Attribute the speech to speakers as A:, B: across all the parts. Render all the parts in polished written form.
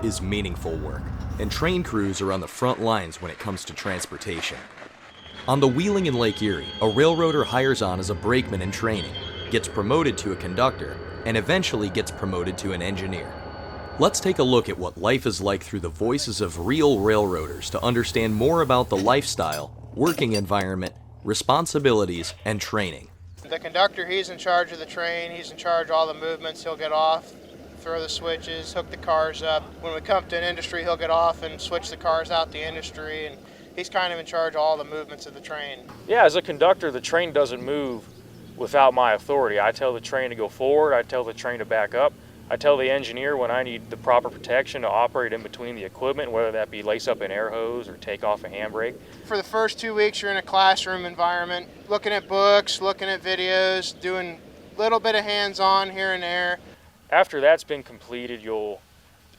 A: is meaningful work, and train crews are on the front lines when it comes to transportation. On the Wheeling in Lake Erie, a railroader hires on as a brakeman in training, gets promoted to a conductor, and eventually gets promoted to an engineer. Let's take a look at what life is like through the voices of real railroaders to understand more about the lifestyle, working environment, responsibilities, and training.
B: The conductor, he's in charge of the train, he's in charge of all the movements. He'll get off, throw the switches, hook the cars up. When we come to an industry, he'll get off and switch the cars out the industry, and he's kind of in charge of all the movements of the train.
C: Yeah, as a conductor, the train doesn't move without my authority. I tell the train to go forward, I tell the train to back up. I tell the engineer when I need the proper protection to operate in between the equipment, whether that be lace up an air hose or take off a handbrake.
B: For the first 2 weeks, you're in a classroom environment, looking at books, looking at videos, doing a little bit of hands-on here and there.
C: After that's been completed, you'll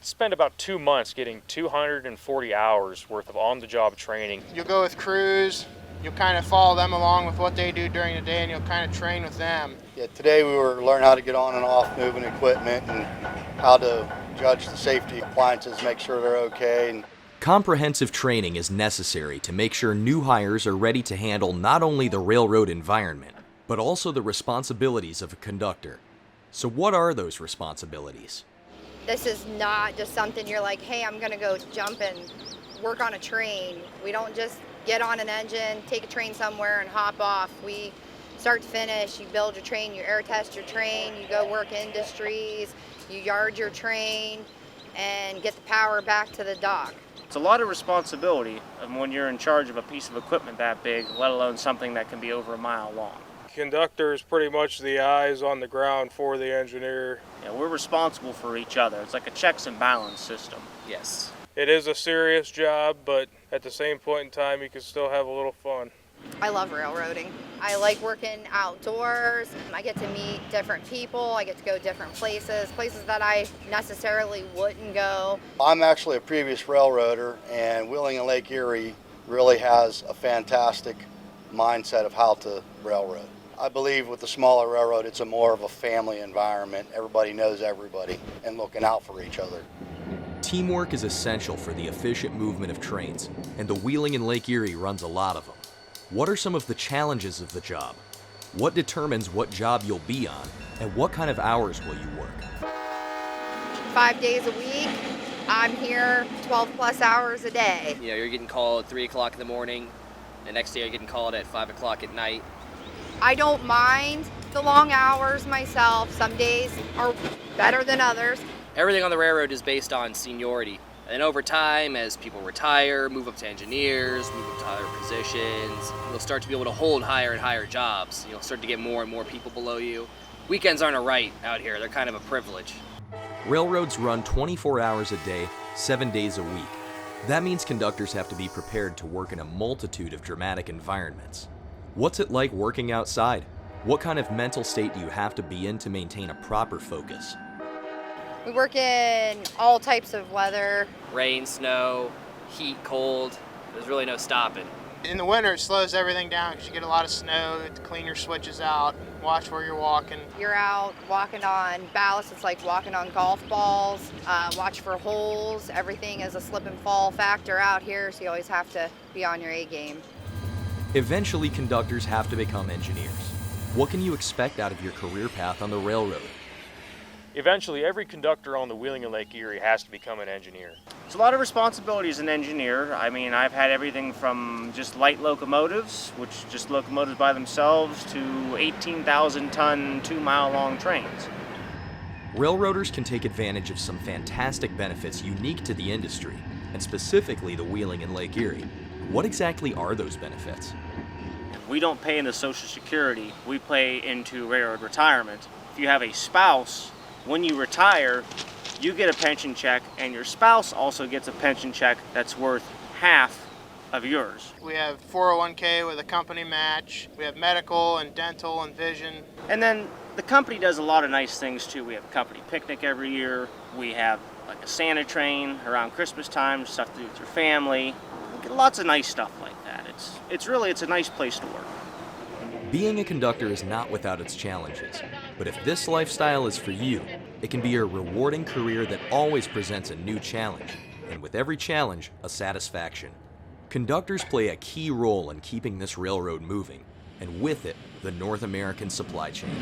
C: spend about 2 months getting 240 hours worth of on-the-job training.
B: You'll go with crews, you'll kind of follow them along with what they do during the day, and you'll kind of train with them.
D: Yeah, today we were learning how to get on and off moving equipment and how to judge the safety appliances, make sure they're okay.
A: Comprehensive training is necessary to make sure new hires are ready to handle not only the railroad environment, but also the responsibilities of a conductor. So what are those responsibilities?
E: This is not just something you're like, hey, I'm gonna go jump and work on a train. We don't just get on an engine, take a train somewhere and hop off. We start to finish, you build your train, you air test your train, you go work industries, you yard your train, and get the power back to the dock.
F: It's a lot of responsibility when you're in charge of a piece of equipment that big, let alone something that can be over a mile long.
G: Conductor is pretty much the eyes on the ground for the engineer.
F: Yeah, we're responsible for each other. It's like a checks and balance system.
H: Yes.
G: It is a serious job, but at the same point in time, you can still have a little fun.
E: I love railroading. I like working outdoors. I get to meet different people. I get to go different places that I necessarily wouldn't go.
D: I'm actually a previous railroader, and Wheeling Lake Erie really has a fantastic mindset of how to railroad. I believe with the smaller railroad, it's more of a family environment. Everybody knows everybody and looking out for each other.
A: Teamwork is essential for the efficient movement of trains, and the Wheeling in Lake Erie runs a lot of them. What are some of the challenges of the job? What determines what job you'll be on, and what kind of hours will you work?
E: 5 days a week. I'm here 12 plus hours a day.
H: You know, you're getting called at 3 o'clock in the morning. The next day you're getting called at 5 o'clock at night.
E: I don't mind the long hours myself. Some days are better than others.
H: Everything on the railroad is based on seniority. And over time, as people retire, move up to engineers, move up to higher positions, you'll start to be able to hold higher and higher jobs. You'll start to get more and more people below you. Weekends aren't a right out here. They're kind of a privilege.
A: Railroads run 24 hours a day, 7 days a week. That means conductors have to be prepared to work in a multitude of dramatic environments. What's it like working outside? What kind of mental state do you have to be in to maintain a proper focus?
E: We work in all types of weather.
H: Rain, snow, heat, cold. There's really no stopping.
B: In the winter, it slows everything down because you get a lot of snow. You have to clean your switches out, watch where you're walking.
E: You're out walking on ballast. It's like walking on golf balls. Watch for holes. Everything is a slip and fall factor out here, so you always have to be on your A game.
A: Eventually, conductors have to become engineers. What can you expect out of your career path on the railroad?
C: Eventually, every conductor on the Wheeling and Lake Erie has to become an engineer.
F: It's a lot of responsibility as an engineer. I mean, I've had everything from just light locomotives, which just locomotives by themselves, to 18,000-ton, 2-mile-long trains.
A: Railroaders can take advantage of some fantastic benefits unique to the industry, and specifically the Wheeling and Lake Erie. What exactly are those benefits?
F: We don't pay into Social Security. We pay into railroad retirement. If you have a spouse, when you retire, you get a pension check, and your spouse also gets a pension check that's worth half of yours.
B: We have 401k with a company match. We have medical and dental and vision.
F: And then the company does a lot of nice things too. We have a company picnic every year. We have like a Santa train around Christmas time, stuff to do with your family. We get lots of nice stuff like that. It's a nice place to work.
A: Being a conductor is not without its challenges, but if this lifestyle is for you, It can be a rewarding career that always presents a new challenge, and with every challenge, a satisfaction. Conductors play a key role in keeping this railroad moving, and with it, the North American supply chain.